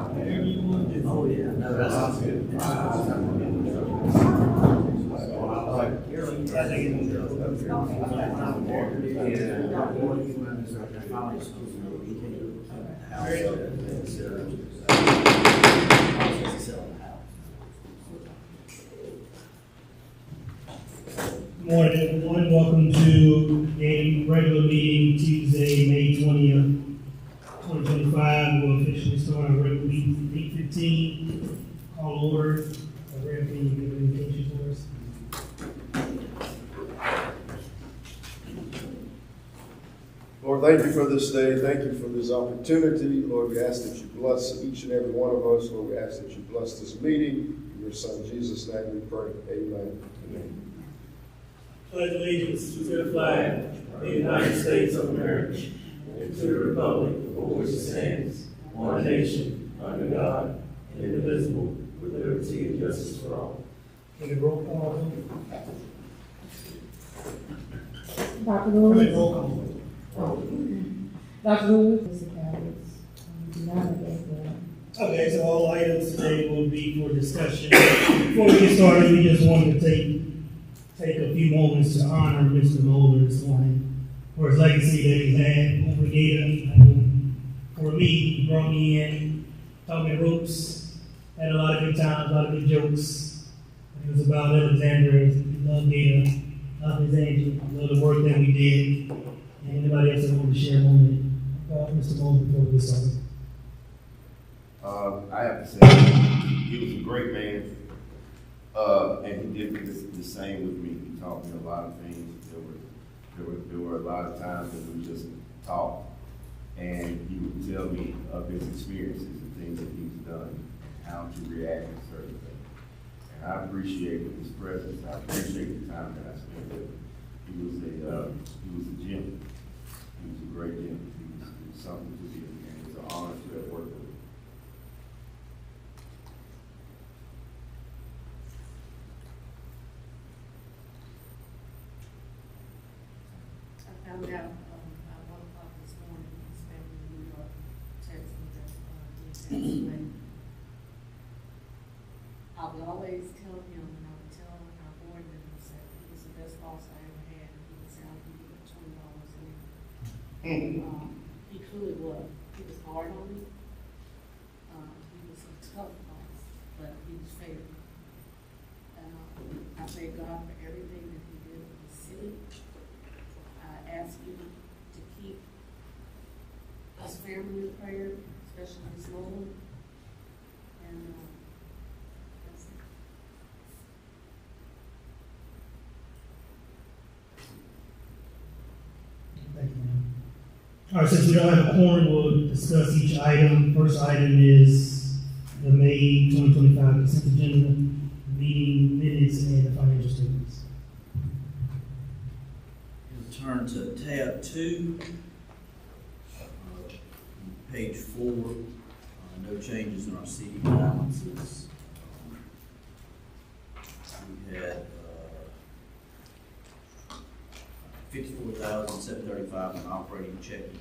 Oh, yeah, no, that's good. Good morning, everyone. Welcome to a regular meeting Tuesday, May 20th, 2025. We'll officially start our regular meeting at 8:15. Call order. Rev, can you give an indication for us? Lord, thank you for this day. Thank you for this opportunity. Lord, we ask that you bless each and every one of us. Lord, we ask that you bless this meeting. In your Son, Jesus' name we pray. Amen. Amen. Pledge allegiance to the flag of the United States of America and to the republic for which it stands, one nation, under God, indivisible, with liberty and justice for all. Take a roll call. Dr. Lewis. Roll call. Dr. Lewis. Mr. Callis. Do not negate that. Okay, so all items today will be for discussion. Before we get started, we just wanted to take a few moments to honor Mr. Moeller this morning for his legacy that he had over GAEDA. For me, he brought me in, taught me ropes, had a lot of good times, a lot of good jokes. It was about Alexander. He loved GAEDA, loved his angel, loved the work that we did. And anybody else that wanted to share a moment about Mr. Moeller before we get started? I have to say, he was a great man, and he did the same with me. He taught me a lot of things. There were a lot of times that we just talked, and he would tell me of his experiences and things that he's done, how to react to certain things. And I appreciated his presence. I appreciate the time that I spent with him. He was a gem. He was a great gem. He was something to be, and it was an honor to have worked with him. I found out at 1 o'clock this morning, his family in New York texted me that he passed away. I would always tell him, and I would tell our board members that he was the best boss I ever had. He would say, I'll give you $20 an hour. He truly was. He was hard on me. He was a tough boss, but he was fair. And I thank God for everything that he did in the city. I ask you to keep his family in prayer, especially his mom. And that's it. Thank you, ma'am. All right, since we don't have a quorum, we'll discuss each item. First item is the May 2025 consent agenda, meeting minutes, and the financial statements. We'll turn to tab 2, page 4. No changes in our CD balances. We had $54,735 in operating checking.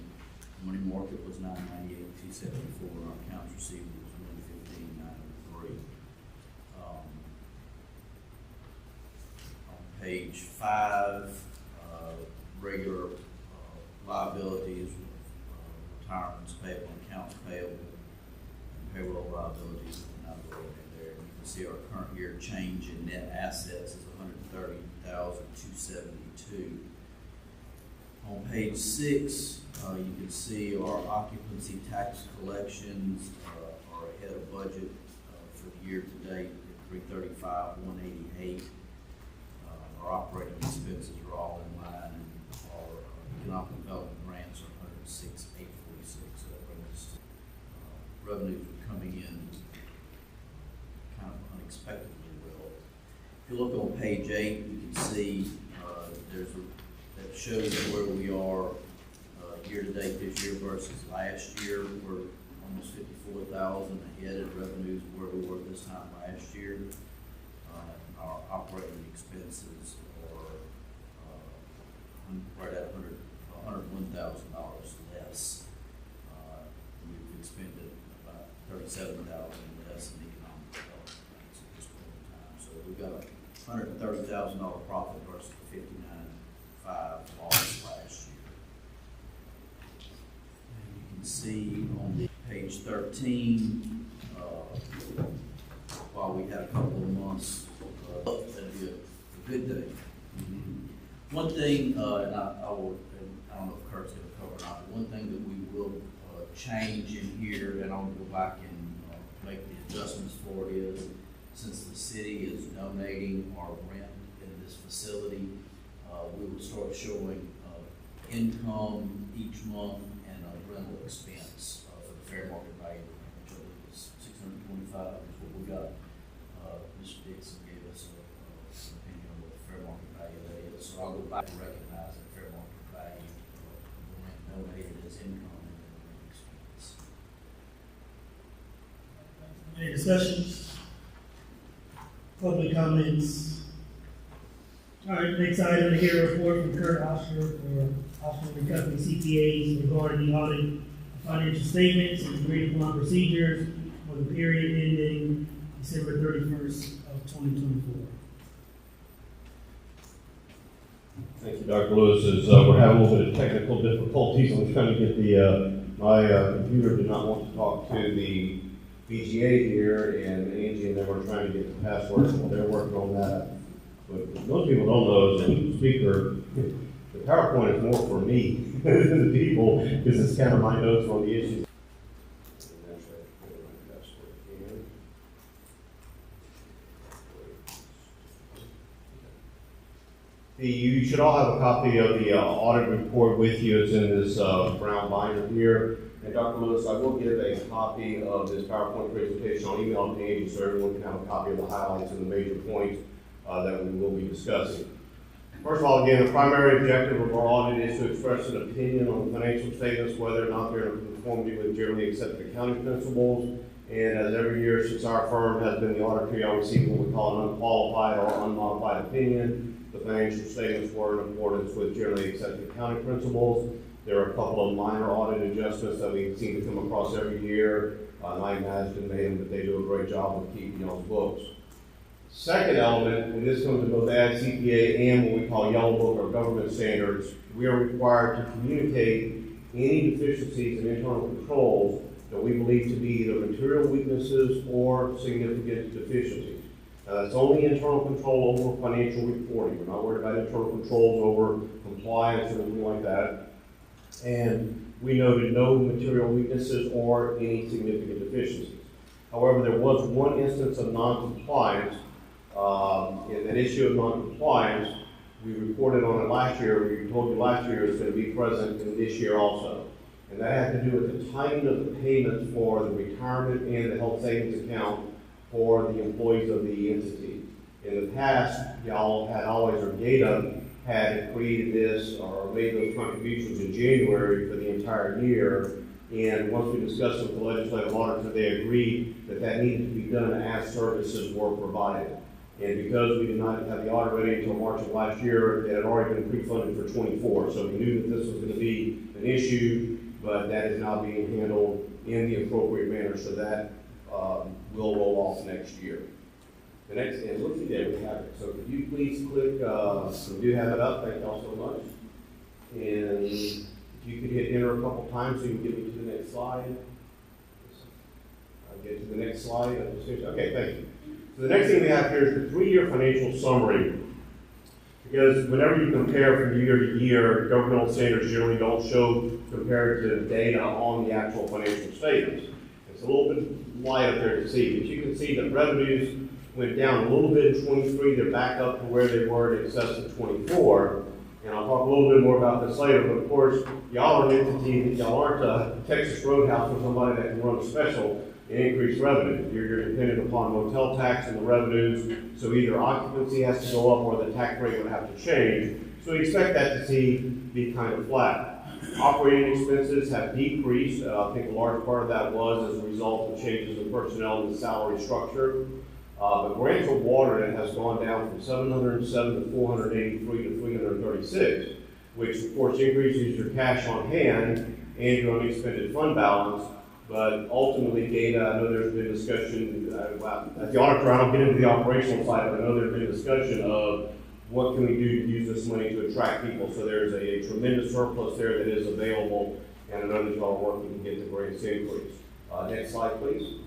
Money market was $998,274, and our accounts receivable was $115,903. On page 5, regular liabilities, retirements payable, accounts payable, and payroll liabilities. Not going in there. You can see our current year change in net assets is $130,272. On page 6, you can see our occupancy tax collections are ahead of budget for the year to date at $335,188. Our operating expenses are all in line, and our economic development grants are $106,846. So that brings revenues are coming in kind of unexpectedly well. If you look on page 8, you can see that shows where we are year to date this year versus last year. We're almost 54,000 ahead in revenues where we were this time last year. Our operating expenses are right at $101,000 less. We've expended about $37 $7,000 less in economic development grants at this point in time. So we've got a $130,000 profit versus the $59,500 loss last year. And you can see on the page 13, while we had a couple of months, that'd be a good day. One thing, and I will, and I don't know if Kurt's going to cover or not, but one thing that we will change in here, and I'll go back and make the adjustments for it, is since the city is donating our rent in this facility, we will start showing income each month and a rental expense for the fair market value, which I believe is $625 is what we got. Mr. Dixon gave us an opinion on what the fair market value of that is. So I'll go back and recognize that fair market value of the rent donated as income and the rent expense. Any discussions? Public comments? All right, next item to hear a report from Kurt Oscar for Oscar and Company CPAs regarding the audit of financial statements and agreed upon procedures for the period ending December 31st of 2024. Thank you, Dr. Lewis. We're having a little bit of technical difficulties. I'm trying to get my computer did not want to talk to the VGA here, and Angie and them are trying to get the password, so they're working on that. But most people don't know, as a speaker, the PowerPoint is more for me than the people, because it's kind of my notes on the issues. You should all have a copy of the audit report with you. It's in this brown binder here. And Dr. Lewis, I will give a copy of this PowerPoint presentation. I'll email it to Angie so everyone can have a copy of the highlights and the major points that we will be discussing. First of all, again, the primary objective of our audit is to express an opinion on the financial statements, whether or not they're in conformity with generally accepted accounting principles. And as every year since our firm has been the auditor, we receive what we call an unqualified or unmodified opinion. The financial statements were in accordance with generally accepted accounting principles. There are a couple of minor audit adjustments that we seem to come across every year. And I imagine that they do a great job of keeping y'all's books. Second element, and this comes in both Ad CPA and what we call Yellow Book or government standards, we are required to communicate any deficiencies in internal controls that we believe to be either material weaknesses or significant deficiencies. It's only internal control over financial reporting. We're not worried about internal controls over compliance or anything like that. And we noted no material weaknesses or any significant deficiencies. However, there was one instance of non-compliance. In that issue of non-compliance, we reported on it last year. We told you last year it's going to be present in this year also. And that had to do with the timing of the payments for the retirement and the health savings account for the employees of the entity. In the past, y'all had always, or GAEDA had created this or made those contributions in January for the entire year. And once we discussed with the legislative auditor, they agreed that that needed to be done as services were provided. And because we did not have the audit ready until March of last year, it had already been pre-funded for 24. So we knew that this was going to be an issue, but that is now being handled in the appropriate manner, so that will roll off next year. The next, and looks like we have it. So could you please click, we do have it up, thank y'all so much. And if you could hit enter a couple times so you can get me to the next slide. I'll get to the next slide. Okay, thank you. So the next thing we have here is the 3-year financial summary. Because whenever you compare from year to year, governmental standards generally don't show comparative data on the actual financial statements. It's a little bit light up there to see, but you can see that revenues went down a little bit in 23. They're back up to where they were in excess of 24. And I'll talk a little bit more about this later, but of course, y'all are an entity that y'all aren't a Texas Roadhouse or somebody that can run a special and increase revenue. You're dependent upon motel tax and the revenues, so either occupancy has to go up or the tax rate would have to change. So we expect that to be kind of flat. Operating expenses have decreased. I think a large part of that was as a result of changes in personnel and the salary structure. But grants awarded has gone down from 707 to 483 to 336, which of course increases your cash on hand and your unexpended fund balance. But ultimately, GAEDA, I know there's been discussion, as the auditor, I don't get into the operational side, but I know there's been discussion of what can we do to use this money to attract people. So there's a tremendous surplus there that is available, and I know that y'all are working to get the grants increased. Next slide, please.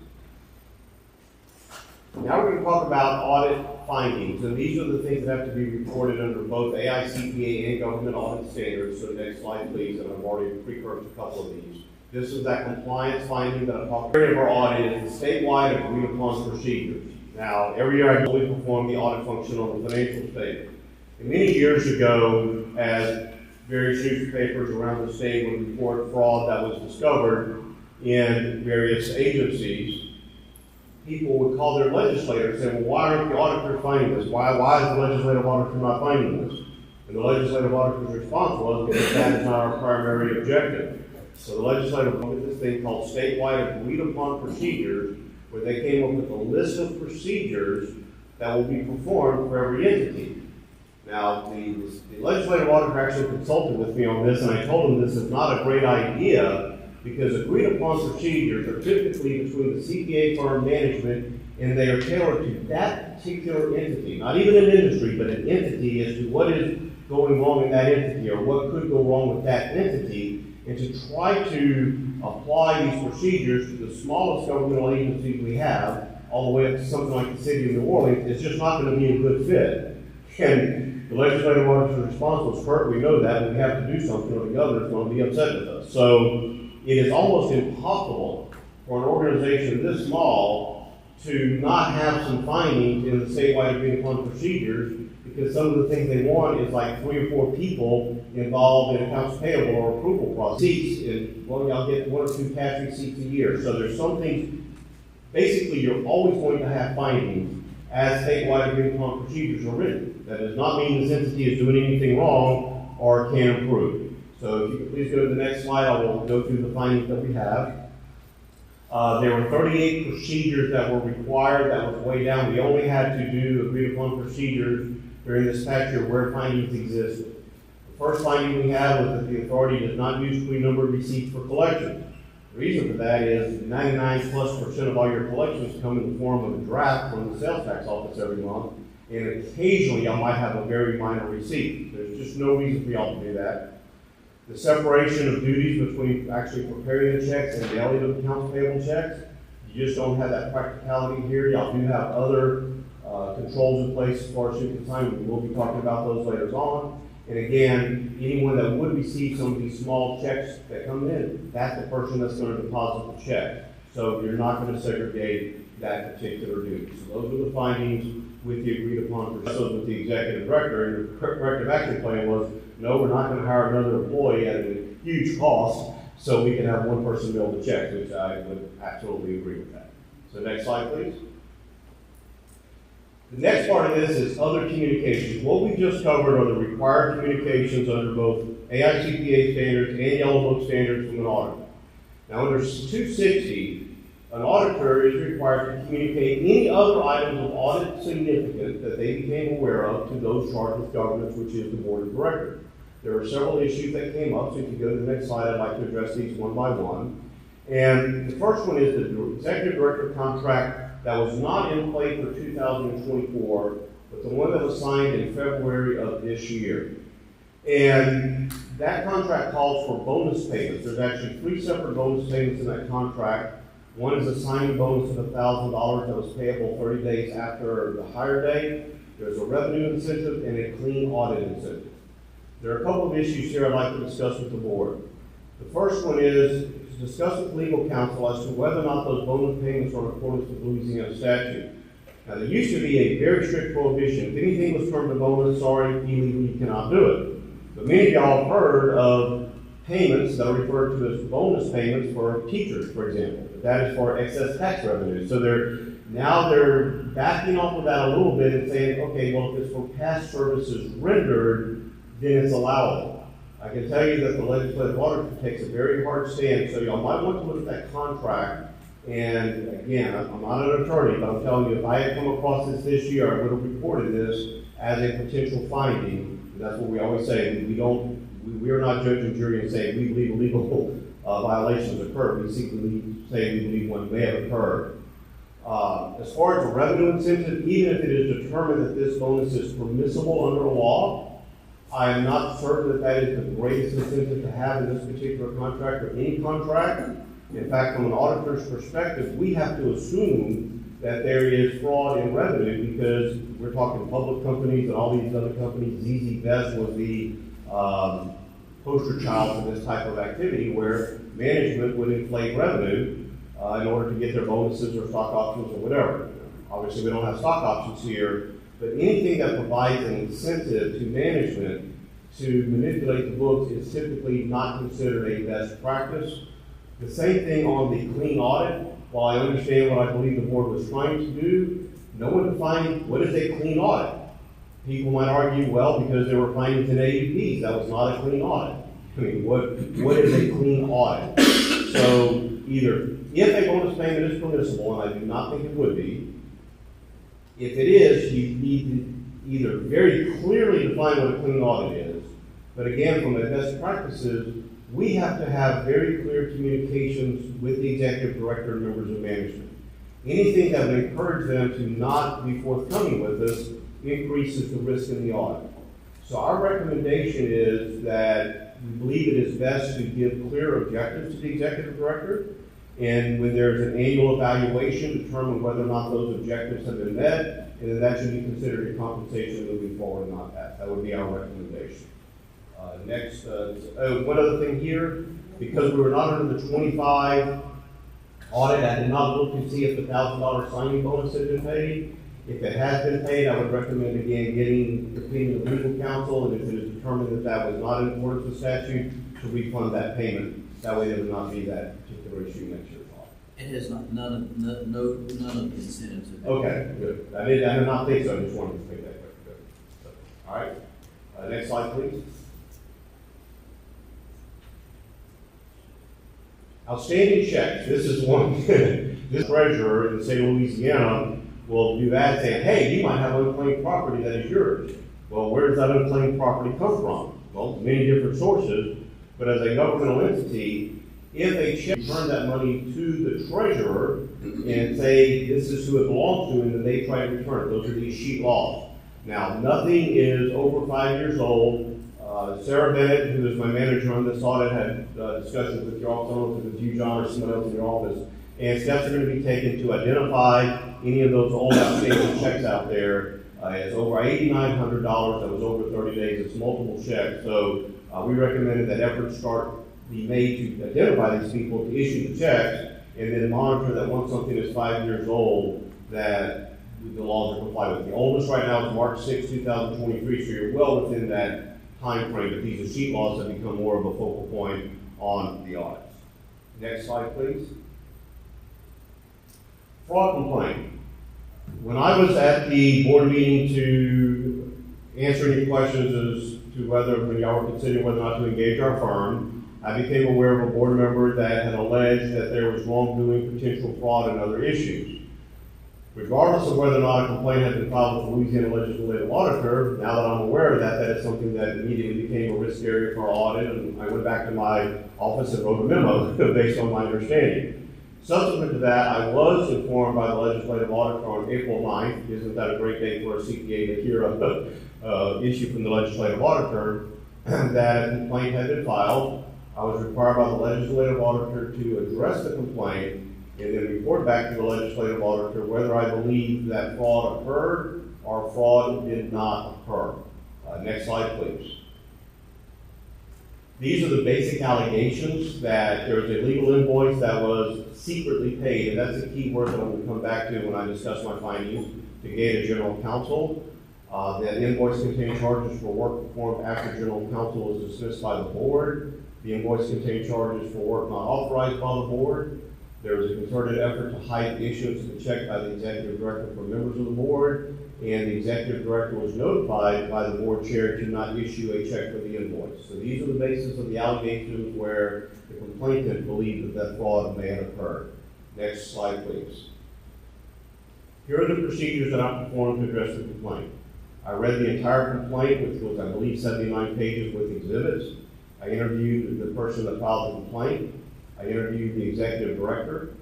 Now we're going to talk about audit findings, and these are the things that have to be reported under both AICPA and government audit standards. So next slide, please, and I've already precursed a couple of these. This is that compliance finding that I'm talking about. The area of our audit is the statewide agreed upon procedures. Now, every year I only perform the audit function on the financial statement. And many years ago, as various newspapers around the state would report fraud that was discovered in various agencies, people would call their legislator and say, well, why aren't the auditors finding this? Why is the legislative auditor not finding this? And the legislative auditor's response was, because that is not our primary objective. So the legislature looked at this thing called statewide agreed upon procedures, where they came up with a list of procedures that will be performed for every entity. Now, the legislative auditor actually consulted with me on this, and I told him this is not a great idea, because agreed upon procedures are typically between the CPA firm management, and they are tailored to that particular entity, not even an industry, but an entity, as to what is going wrong in that entity, or what could go wrong with that entity, and to try to apply these procedures to the smallest governmental agencies we have, all the way up to something like the city of New Orleans, it's just not going to be a good fit. And the legislative auditor's response was, Kurt, we know that, and we have to do something, or the governor is going to be upset with us. So it is almost impossible for an organization this small to not have some findings in the statewide agreed upon procedures, because some of the things they want is like 3 or 4 people involved in accounts payable or approval processes. And well, y'all get 1 or 2 cash receipts a year. So there's some things, basically you're always going to have findings as statewide agreed upon procedures are written. That does not mean this entity is doing anything wrong or can improve. So if you could please go to the next slide, I will go through the findings that we have. There were 38 procedures that were required. That was way down. We only had to do agreed upon procedures during this past year where findings existed. The first finding we had was that the authority does not use pre-numbered receipts for collection. The reason for that is 99+% of all your collections come in the form of a draft from the sales tax office every month, and occasionally y'all might have a very minor receipt. There's just no reason for y'all to do that. The separation of duties between actually preparing the checks and mailing of accounts payable checks, you just don't have that practicality here. Y'all do have other controls in place as far as shipping time. We will be talking about those later on. And again, anyone that would receive some of these small checks that come in, that's the person that's going to deposit the check. So you're not going to segregate that particular duty. So those are the findings with the agreed upon procedures with the executive director. And the corrective action plan was, no, we're not going to hire another employee at a huge cost so we can have one person mail the check, which I would absolutely agree with that. So next slide, please. The next part of this is other communications. What we just covered are the required communications under both AICPA standards and Yellow Book standards from an auditor. Now under 260, an auditor is required to communicate any other items of audit significant that they became aware of to those charged with governance, which is the board of directors. There are several issues that came up, so if you go to the next slide, I'd like to address these one by one. And the first one is the executive director contract that was not in play for 2024, but the one that was signed in February of this year. And that contract calls for bonus payments. There's actually 3 separate bonus payments in that contract. One is a signing bonus of $1,000 that was payable 30 days after the hire date. There's a revenue incentive and a clean audit incentive. There are a couple of issues here I'd like to discuss with the board. The first one is to discuss with legal counsel as to whether or not those bonus payments are in accordance with Louisiana statute. Now, there used to be a very strict prohibition. If anything was termed a bonus, sorry, illegally, you cannot do it. But many of y'all have heard of payments that are referred to as bonus payments for teachers, for example. That is for excess tax revenue. So they're backing off of that a little bit and saying, okay, well, if it's for past services rendered, then it's allowable. I can tell you that the legislative auditor takes a very hard stand, so y'all might want to look at that contract. And again, I'm not an attorney, but I'm telling you, if I had come across this year, I would have reported this as a potential finding. And that's what we always say. We are not judge and jury and saying we believe a legal violations occurred. We say we believe one may have occurred. As far as a revenue incentive, even if it is determined that this bonus is permissible under law, I am not certain that that is the greatest incentive to have in this particular contract or any contract. In fact, from an auditor's perspective, we have to assume that there is fraud in revenue because we're talking public companies and all these other companies. ZZ Best was the poster child for this type of activity where management would inflate revenue in order to get their bonuses or stock options or whatever. Obviously, we don't have stock options here, but anything that provides an incentive to management to manipulate the books is typically not considered a best practice. The same thing on the clean audit. While I understand what I believe the board was trying to do, no one defined what is a clean audit. People might argue, well, because there were findings in AUPs, that was not a clean audit. I mean, what is a clean audit? So either if a bonus payment is permissible, and I do not think it would be, if it is, you need to either very clearly define what a clean audit is, but again, from the best practices, we have to have very clear communications with the executive director and members of management. Anything that would encourage them to not be forthcoming with us increases the risk in the audit. So our recommendation is that we believe it is best to give clear objectives to the executive director, and when there's an annual evaluation, determine whether or not those objectives have been met, and then that should be considered a compensation moving forward, not that. That would be our recommendation. Next, one other thing here, because we were not under the 25 audit, I did not look to see if the $1,000 signing bonus had been paid. If it has been paid, I would recommend again getting the opinion of legal counsel, and if it is determined that that was not in accordance with statute, to refund that payment. That way there would not be that particular issue next year's audit. It has not, none of the incentives. Have been- Okay, good. I did not think so, I just wanted to make that clear. Good. So, all right, next slide, please. Outstanding checks. This is one, this treasurer in the state of Louisiana will do that, saying, hey, you might have unclaimed property that is yours. Well, where does that unclaimed property come from? Well, many different sources, but as a governmental entity, if a check, return that money to the treasurer and say, this is who it belongs to, and then they try to return it. Those are these sheet laws. Now, nothing is over 5 years old. Sarah Bennett, who is my manager on this audit, had discussions with your office, I don't know if it was you, John, or someone else in your office, and steps are going to be taken to identify any of those old outstanding checks out there. It's over $8,900, that was over 30 days, it's multiple checks, so we recommended that efforts be made to identify these people, to issue the checks, and then monitor that once something is 5 years old, that the laws are complied with. The oldest right now is March 6, 2023, so you're well within that time frame, but these are sheet laws that become more of a focal point on the audits. Next slide, please. Fraud complaint. When I was at the board meeting to answer any questions as to whether, when y'all were considering whether or not to engage our firm, I became aware of a board member that had alleged that there was wrongdoing, potential fraud, and other issues. Regardless of whether or not a complaint had been filed with the Louisiana Legislative Auditor, now that I'm aware of that, that is something that immediately became a risk area for our audit, and I went back to my office and wrote a memo based on my understanding. Subsequent to that, I was informed by the Legislative Auditor on April 9th, isn't that a great day for a CPA to hear an issue from the Legislative Auditor, that a complaint had been filed. I was required by the Legislative Auditor to address the complaint and then report back to the Legislative Auditor whether I believe that fraud occurred or fraud did not occur. Next slide, please. These are the basic allegations that there was a legal invoice that was secretly paid, and that's a key word that I'm going to come back to when I discuss my findings to GAEDA General Counsel. That invoice contained charges for work performed after General Counsel was dismissed by the board. The invoice contained charges for work not authorized by the board. There was a concerted effort to hide the issuance of the check by the executive director from members of the board, and the executive director was notified by the board chair to not issue a check for the invoice. So these are the basis of the allegations where the complainant believed that fraud may have occurred. Next slide, please. Here are the procedures that I performed to address the complaint. I read the entire complaint, which was, I believe, 79 pages with exhibits. I interviewed the person that filed the complaint. I interviewed the executive director.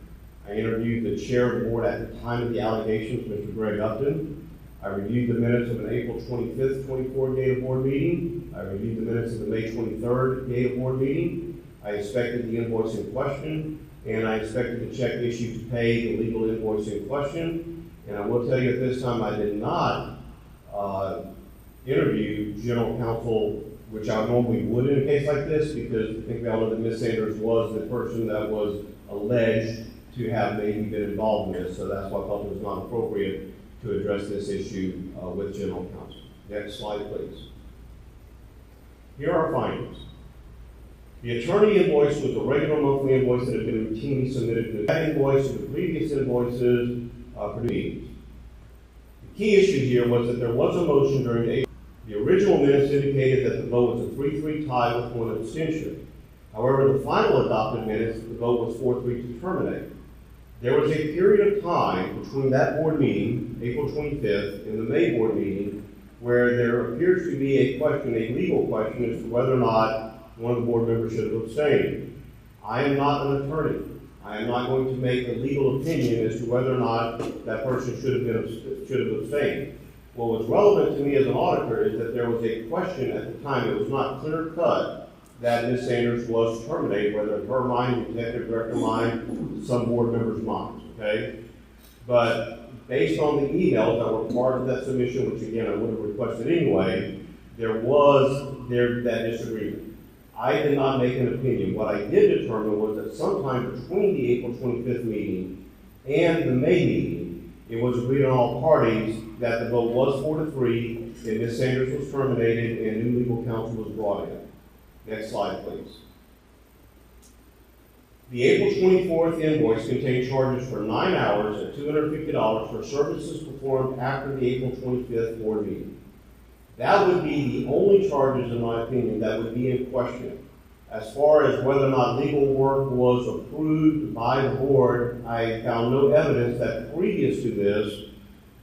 I interviewed the chair of the board at the time of the allegations, Mr. Greg Upton. I reviewed the minutes of an April 25th, 24 GAEDA board meeting. I reviewed the minutes of the May 23rd GAEDA board meeting. I inspected the invoice in question, and I inspected the check issued to pay the legal invoice in question. And I will tell you at this time, I did not interview general counsel, which I normally would in a case like this, because I think we all know that Ms. Sanders was the person that was alleged to have maybe been involved in this, so that's why I felt it was not appropriate to address this issue with general counsel. Next slide, please. Here are our findings. The attorney invoice was a regular monthly invoice that had been routinely submitted to that invoice and the previous invoices for meetings. The key issue here was that there was a motion during the original minutes indicated that the vote was a 3-3 tie with one abstention. However, the final adopted minutes, the vote was 4-3 to terminate. There was a period of time between that board meeting, April 25th, and the May board meeting, where there appears to be a question, a legal question, as to whether or not one of the board members should have abstained. I am not an attorney. I am not going to make a legal opinion as to whether or not that person should have abstained. What was relevant to me as an auditor is that there was a question at the time. It was not clear cut that Ms. Sanders was terminated, whether in her mind, the executive director mind, some board members' minds, okay? But based on the emails that were part of that submission, which again I would have requested anyway, there was that disagreement. I did not make an opinion. What I did determine was that sometime between the April 25th meeting and the May meeting, it was agreed on all parties that the vote was 4-3, and Ms. Sanders was terminated and new legal counsel was brought in. Next slide, please. The April 24th invoice contained charges for 9 hours at $250 for services performed after the April 25th board meeting. That would be the only charges, in my opinion, that would be in question. As far as whether or not legal work was approved by the board, I found no evidence that previous to this,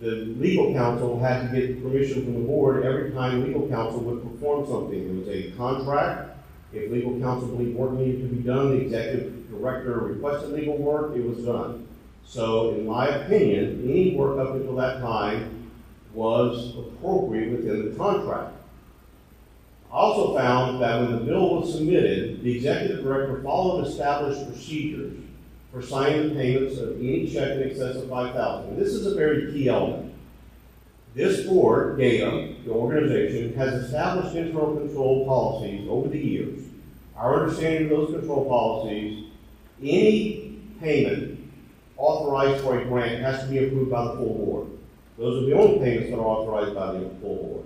the legal counsel had to get permission from the board every time legal counsel would perform something. It was a contract. If legal counsel believed work needed to be done, the executive director requested legal work, it was done. So in my opinion, any work up until that time was appropriate within the contract. I also found that when the bill was submitted, the executive director followed established procedures for signing the payments of any check in excess of $5,000. This is a very key element. This board, GAEDA, the organization, has established internal control policies over the years. Our understanding of those control policies, any payment authorized for a grant has to be approved by the full board. Those are the only payments that are authorized by the full board.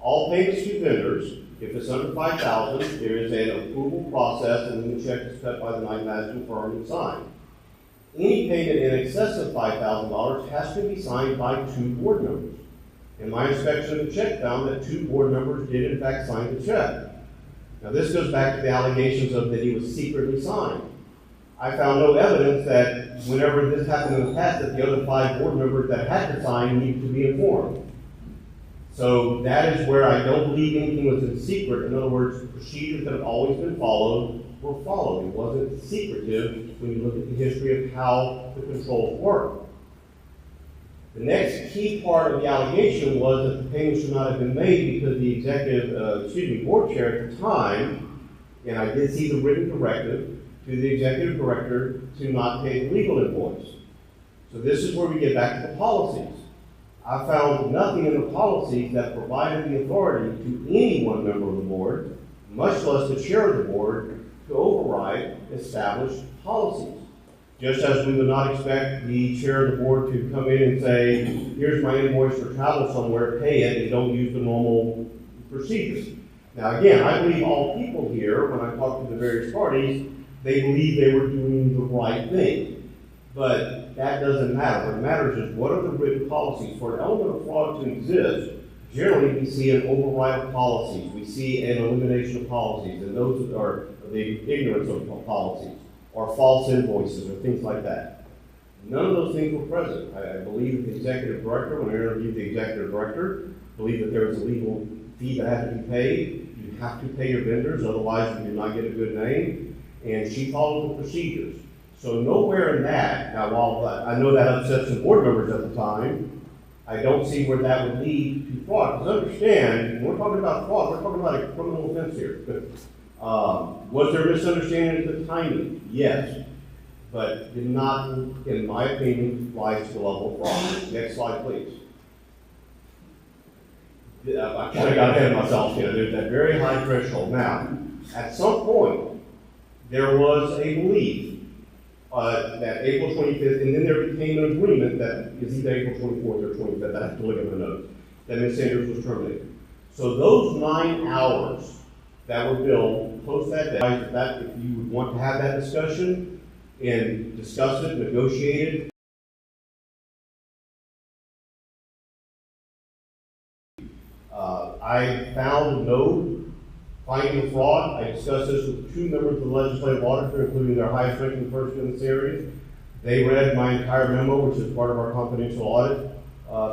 All payments to vendors, if it's under $5,000, there is an approval process and then the check is cut by the night management firm and signed. Any payment in excess of $5,000 has to be signed by 2 board members. And my inspection of the check found that 2 board members did in fact sign the check. Now this goes back to the allegations of that he was secretly signed. I found no evidence that whenever this happened in the past that the other 5 board members that had to sign needed to be informed. So that is where I don't believe anything was in secret. In other words, procedures that have always been followed were followed. It wasn't secretive when you look at the history of how the controls work. The next key part of the allegation was that the payment should not have been made because the board chair at the time, and I did see the written directive to the executive director to not pay the legal invoice. So this is where we get back to the policies. I found nothing in the policies that provided the authority to any one member of the board, much less the chair of the board, to override established policies. Just as we would not expect the chair of the board to come in and say, here's my invoice for travel somewhere, pay it, and don't use the normal procedures. Now again, I believe all people here, when I talk to the various parties, they believe they were doing the right thing. But that doesn't matter. What matters is what are the written policies. For an element of fraud to exist, generally we see an override of policies. We see an elimination of policies, and those are the ignorance of policies, or false invoices, or things like that. None of those things were present. I believe that the executive director, when I interviewed the executive director, believed that there was a legal fee that had to be paid. You have to pay your vendors, otherwise you do not get a good name. and she followed the procedures. So nowhere in that, now while I know that upset some board members at the time, I don't see where that would lead to fraud. Because understand, when we're talking about fraud, we're talking about a criminal offense here. Was there misunderstanding at the timing? Yes. But did not, in my opinion, rise to the level of fraud. Next slide, please. I kind of got ahead of myself here. There's that very high threshold. Now, at some point, there was a belief that April 25th, and then there became an agreement that is either April 24th or 25th, I have to look at the notes, that Ms. Sanders was terminated. So those 9 hours that were billed post that day, that if you would want to have that discussion and discuss it, negotiate it, I found no finding of fraud. I discussed this with 2 members of the legislative auditor, including their highest ranking person in this area. They read my entire memo, which is part of our confidential audit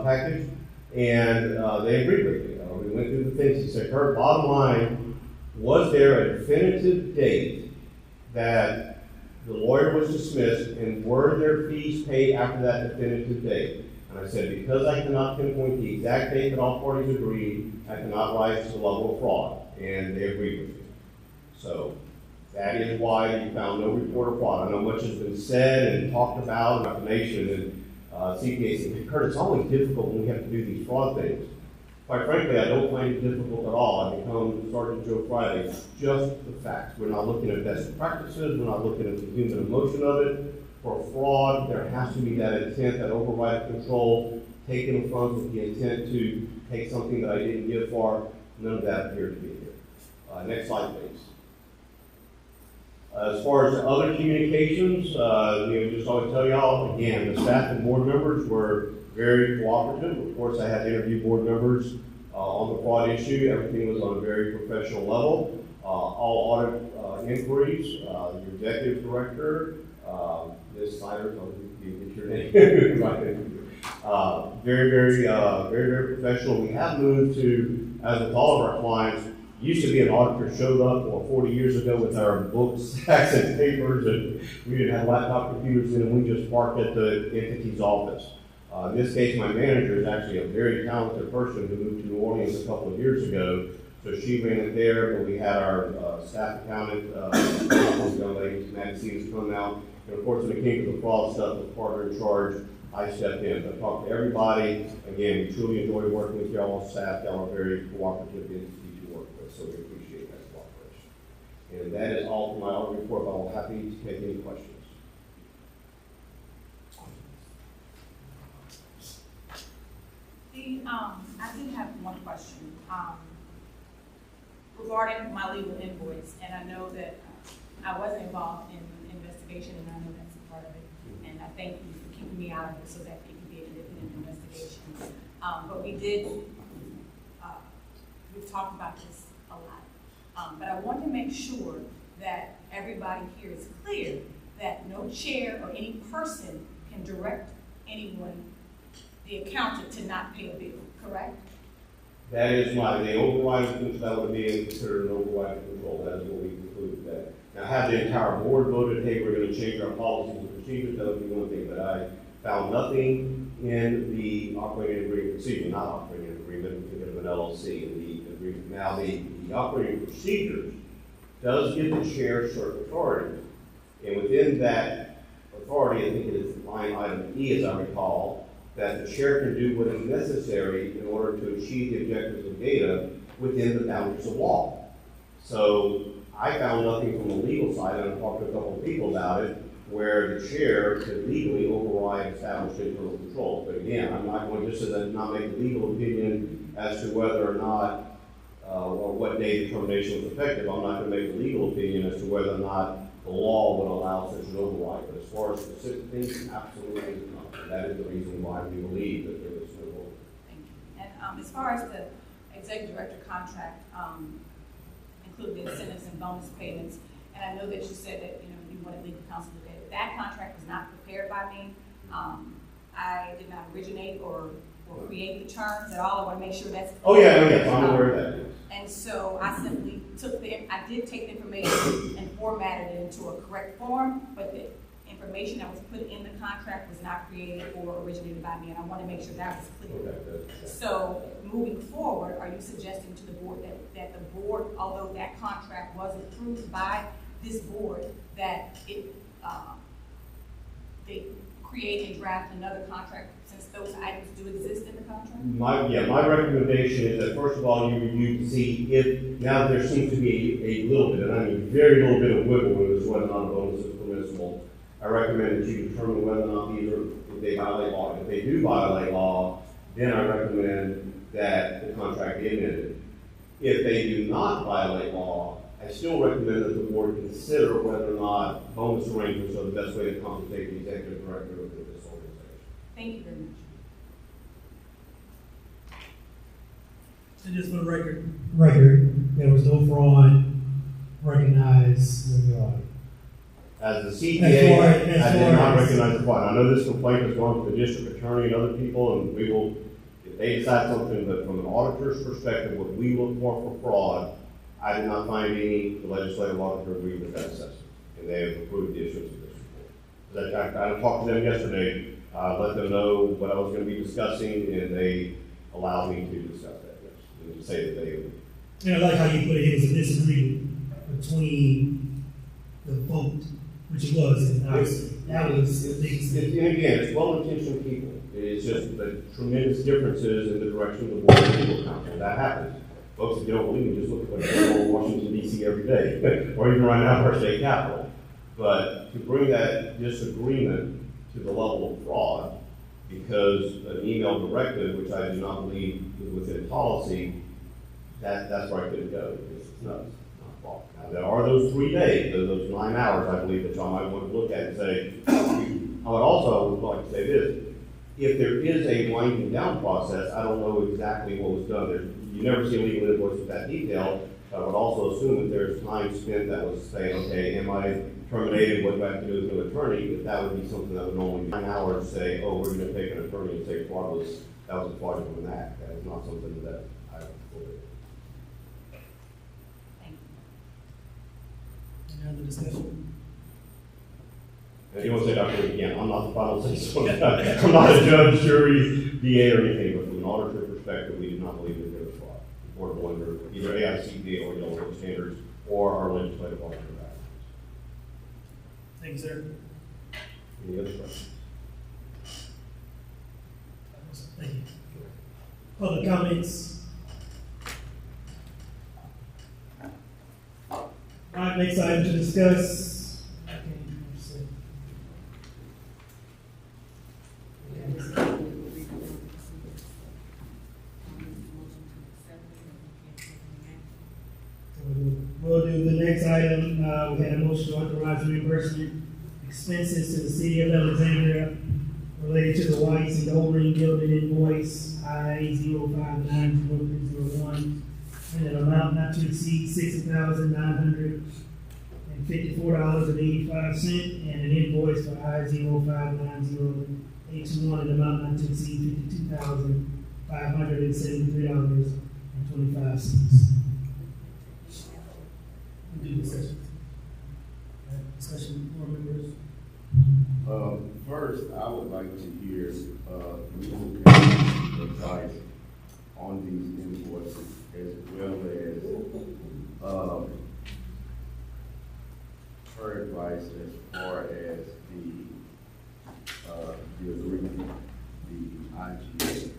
package, and they agreed with me. We went through the things. He said, Kurt, bottom line, was there a definitive date that the lawyer was dismissed, and were there fees paid after that definitive date? And I said, because I cannot pinpoint the exact date that all parties agreed, I cannot rise to the level of fraud. And they agreed with me. So that is why you found no report of fraud. I know much has been said and talked about in information, and CPA said, Kurt, it's always difficult when we have to do these fraud things. Quite frankly, I don't find it difficult at all. I become Sergeant Joe Friday. It's just the facts. We're not looking at best practices. We're not looking at the human emotion of it. For fraud, there has to be that intent, that override control, taking the funds with the intent to take something that I didn't give for. None of that appeared to be here. Next slide, please. As far as other communications, just always tell y'all, again, the staff and board members were very cooperative. Of course, I had to interview board members on the fraud issue. Everything was on a very professional level. All audit inquiries, the executive director, Ms. Snyder, you get your name right. Very professional. We have moved to, as with all of our clients, used to be an auditor showed up 40 years ago with our books, stacks and papers, and we didn't have laptop computers in, and we just parked at the entity's office. In this case, my manager is actually a very talented person who moved to New Orleans a couple of years ago, so she ran it there, but we had our staff accountant, young lady, Maxine, come out, and of course, when it came to the fraud stuff, the partner in charge, I stepped in. I talked to everybody. Again, we truly enjoy working with y'all staff. Y'all are very cooperative entity to work with, so we appreciate that cooperation. And that is all for my audit report, but I'm happy to take any questions. I do have one question regarding my legal invoice, and I know that I wasn't involved in the investigation, and I know that's a part of it, and I thank you for keeping me out of it so that it can be an independent investigation. But we've talked about this a lot, but I want to make sure that everybody here is clear that no chair or any person can direct anyone, the accountant, to not pay a bill, correct? That is the override, that would be considered an override control. That is what we concluded that. Now, have the entire board voted, hey, we're going to change our policies and procedures, that would be one thing, but I found nothing in the operating agreement, not operating agreement, think of an LLC, in the agreement. Now, the operating procedures does give the chair certain authority, and within that authority, I think it is line item E, as I recall, that the chair can do what is necessary in order to achieve the objectives of GAEDA within the boundaries of law. So I found nothing from the legal side, and I talked to a couple of people about it, where the chair could legally override established internal controls. But again, I'm not going just to not make a legal opinion as to whether or not or what day the termination was effective. I'm not going to make a legal opinion as to whether or not the law would allow such an override. But as far as specific things, absolutely not. That is the reason why we believe that there was no override. Thank you. And as far as the executive director contract, including the incentives and bonus payments, and I know that you said that you wanted legal counsel to do that contract was not prepared by me. I did not originate or create the terms at all. I want to make sure that's clear. Oh yeah, I'm aware of that. And so I simply I did take the information and formatted it into a correct form, but the information that was put in the contract was not created or originated by me, and I want to make sure that was clear. So, moving forward, are you suggesting to the board that the board, although that contract was approved by this board, that they create and draft another contract since those items do exist in the contract? My recommendation is that first of all, you review to see if, now there seems to be a little bit, and I mean very little bit of wiggle room as to whether or not a bonus is permissible. I recommend that you determine whether or not if they violate law. If they do violate law, then I recommend that the contract be amended. If they do not violate law, I still recommend that the board consider whether or not bonus arrangements are the best way to compensate the executive director of this organization. Thank you very much. So just for the record, there was no fraud recognized with the audit. As the CPA, I did not recognize the fraud. I know this complaint has gone to the district attorney and other people, and we will, if they decide something, but from an auditor's perspective, what we look for fraud, I did not find the legislative auditor agreed with that assessment, and they have approved the issuance of this report. I talked to them yesterday, let them know what I was going to be discussing, and they allowed me to discuss that, yes, and to say that they. And I like how you put it, it was a disagreement between the vote, which it was, and obviously, that was the biggest thing. And again, it's well-intentioned people. It's just the tremendous differences in the direction of the board and legal counsel. That happens. Folks, if you don't believe me, just look at what's going on in Washington, D.C. every day, or even right now in our state capitol. But to bring that disagreement to the level of fraud, because an email directive, which I do not believe is within policy, that's where I couldn't go. It's not fraud. Now, there are those 3 days, those 9 hours, I believe, that y'all might want to look at and say, I would also like to say this. If there is a winding down process, I don't know exactly what was done. You never see a legal invoice with that detail. I would also assume that there's time spent that was saying, okay, am I terminated? What do I have to do with an attorney? If that would be something that would normally be 9 hours, say, oh, we're going to take an attorney and say that was a fraudulent act. That is not something that I would believe. Thank you. Any other discussion? And you want to say, Dr. Again, I'm not the final say so. I'm not a judge, jury, DA, or anything, but from an auditor perspective, we do not believe that there was fraud. Reportable under either AICD or Yellow Book standards or our legislative auditor guidelines. Thank you, sir. Any other questions? Thank you. Public comments? All right, next item to discuss. We'll do the next item. We had a motion to authorize reimbursement expenses to the city of Alexandria related to the Whites and Goldring Building invoice I-059001 and an amount not to exceed $60,954.85 and an invoice for I-059081 an amount not to exceed $52,573.25. Do discussion. Discussion, board members. First, I would like to hear legal counsel's advice on these invoices, as well as her advice as far as the agreement, the IGA.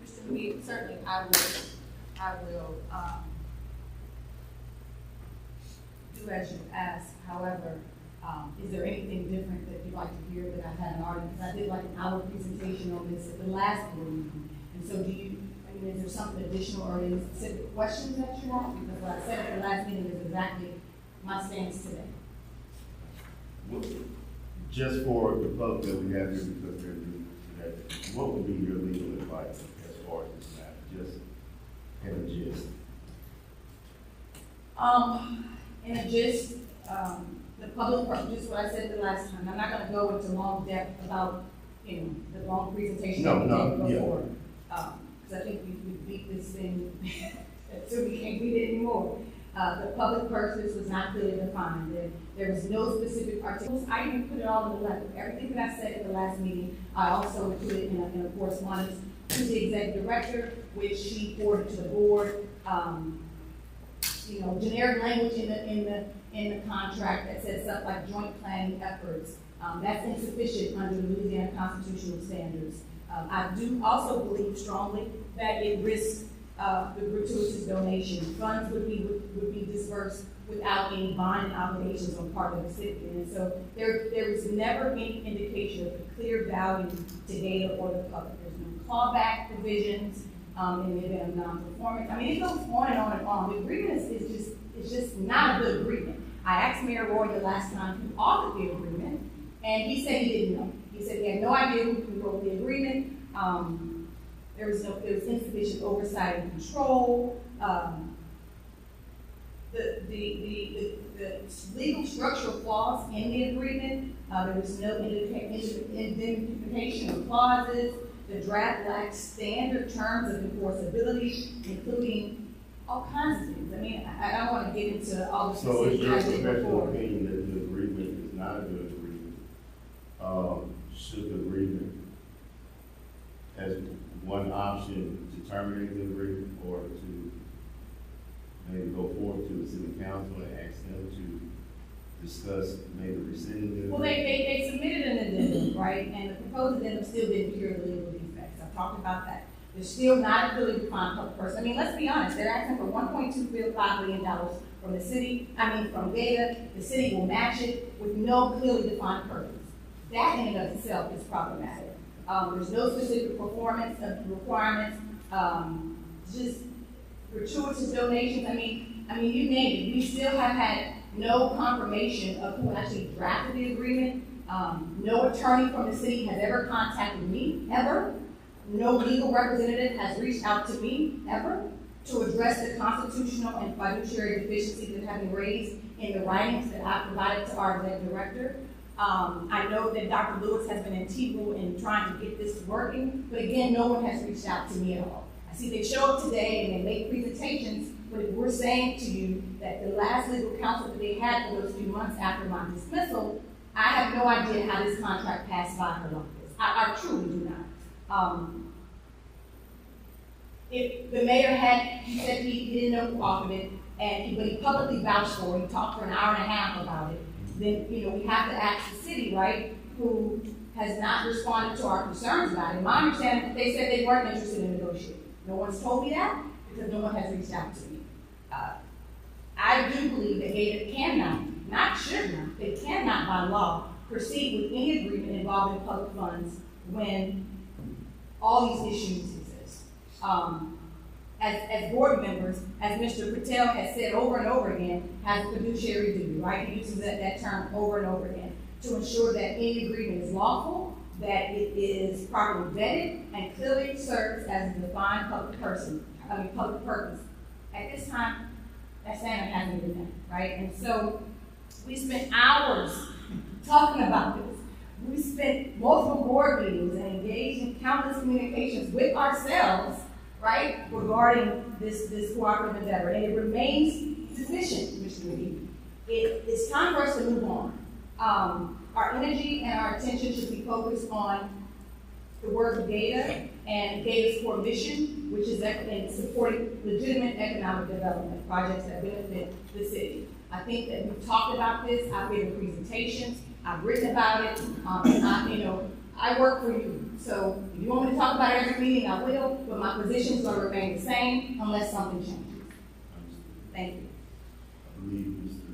Mr. McGee, certainly I will do as you ask. However, is there anything different that you'd like to hear that I hadn't already? Because I did like an hour presentation on this at the last board meeting. And so is there something additional or any specific questions that you have? Because what I said at the last meeting is exactly my stance today. Just for the public that we have here, because they're new today, what would be your legal advice as far as this matter? Just in a gist. In a gist, the public, just what I said the last time, I'm not gonna go into long depth about, the long presentation that we did before. Because I think we beat this thing so we can't read it anymore. The public purpose was not clearly defined. There was no specific articles. I even put it all in the letter. Everything that I said at the last meeting, I also included in a correspondence to the executive director, which she forwarded to the board. Generic language in the contract that says stuff like joint planning efforts. That's insufficient under Louisiana constitutional standards. I do also believe strongly that it risks the gratuitous donation. Funds would be dispersed without any binding obligations on part of the city. And so there was never any indication of a clear value to GAEDA or the public. There's no clawback provisions in the event of non-performance. I mean, it goes on and on and on. The agreement is just not a good agreement. I asked Mayor Roy the last time who authored the agreement, and he said he didn't know. He said he had no idea who wrote the agreement. There was insufficient oversight and control. The legal structural flaws in the agreement, there was no indemnification of clauses. The draft lacks standard terms of enforceability, including all kinds of things. I mean, I don't want to get into all the So it's your specifics professional opinion that the agreement is not a good agreement? Should the agreement, as one option, to terminate the agreement or to maybe go forward to the city council and ask them to discuss maybe rescinding the agreement? Well, they submitted an addendum, right? And the proposed addendum still didn't cure the legal defects. I've talked about that. They're still not a clearly defined public person. I mean, let's be honest. They're asking for $1.25 billion from the city. from GAEDA. The city will match it with no clearly defined purpose. That in and of itself is problematic. There's no specific performance requirements. Just gratuitous donations. I mean, you name it. We still have had no confirmation of who actually drafted the agreement. No attorney from the city has ever contacted me, ever. No legal representative has reached out to me, ever, to address the constitutional and fiduciary deficiencies that have been raised in the writings that I provided to our executive director. I know that Dr. Lewis has been integral in trying to get this working, but again, no one has reached out to me at all. I see they show up today and they make presentations, but if we're saying to you that the last legal counsel that they had for those few months after my dismissal, I have no idea how this contract passed by her like this. I truly do not. If the mayor he said he didn't know who offered it, but he publicly vouched for it, he talked for an hour and a half about it, then, we have to ask the city, right, who has not responded to our concerns about it. My understanding, they said they weren't interested in negotiating. No one's told me that because no one has reached out to me. I do believe that GAEDA cannot, not should not, they cannot by law proceed with any agreement involving public funds when all these issues exist. As board members, as Mr. Patel has said over and over again, has a fiduciary duty, right? He uses that term over and over again to ensure that any agreement is lawful, that it is properly vetted, and clearly serves as a defined public purpose. At this time, that standard hasn't been met, right? And so we spent hours talking about this. We spent multiple board meetings and engaged in countless communications with ourselves, right, regarding this cooperative endeavor, and it remains deficient, Mr. McGee. It's time for us to move on. Our energy and our attention should be focused on the work of GAEDA and GAEDA's core mission, which is in supporting legitimate economic development projects that benefit the city. I think that we've talked about this. I've given presentations. I've written about it. I work for you. So if you want me to talk about it every meeting, I will, but my position is going to remain the same unless something changes. Thank you. I believe Mr.